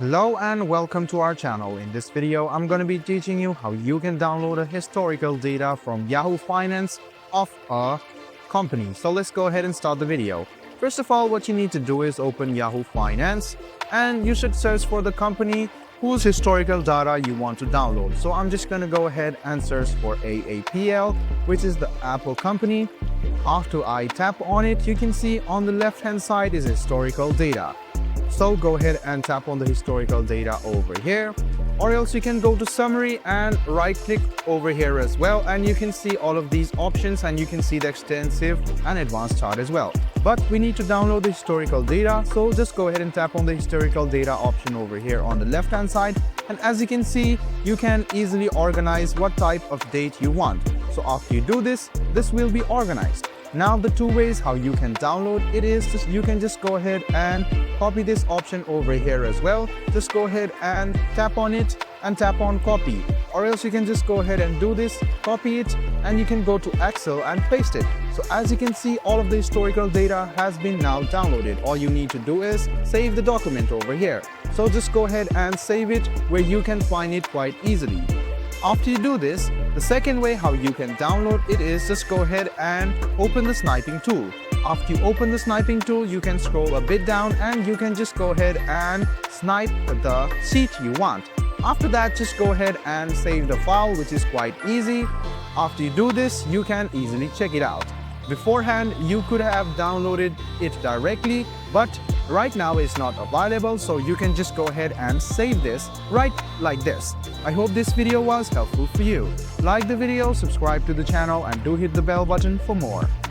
Hello and welcome to our channel. In this video, I'm going to be teaching you how you can download a historical data from Yahoo Finance of a company. So let's go ahead and start the video. First of all, what you need to do is open Yahoo Finance and you should search for the company whose historical data you want to download. So I'm just going to go ahead and search for AAPL, which is the Apple company. After I tap on it, you can see on the left hand side is historical data. So go ahead and tap on the historical data over here, or else you can go to summary and right click over here as well, and you can see all of these options and you can see the extensive and advanced chart as well. But we need to download the historical data, so just go ahead and tap on the historical data option over here on the left hand side, and as you can see, you can easily organize what type of date you want. So after you do this will be organized. Now the two ways how you can download it is you can just go ahead and copy this option over here as well. Just go ahead and tap on it and tap on copy, or else you can just go ahead and do this, copy it, and you can go to Excel and paste it. So as you can see, all of the historical data has been now downloaded. All you need to do is save the document over here. So just go ahead and save it where you can find it quite easily. After you do this, the second way how you can download it is just go ahead and open the sniping tool. After you open the sniping tool, you can scroll a bit down and you can just go ahead and snipe the sheet you want. After that, just go ahead and save the file, which is quite easy. After you do this, you can easily check it out. Beforehand, you could have downloaded it directly, but right now it's not available, so you can just go ahead and save this right like this. I hope this video was helpful for you. Like the video, subscribe to the channel, and do hit the bell button for more.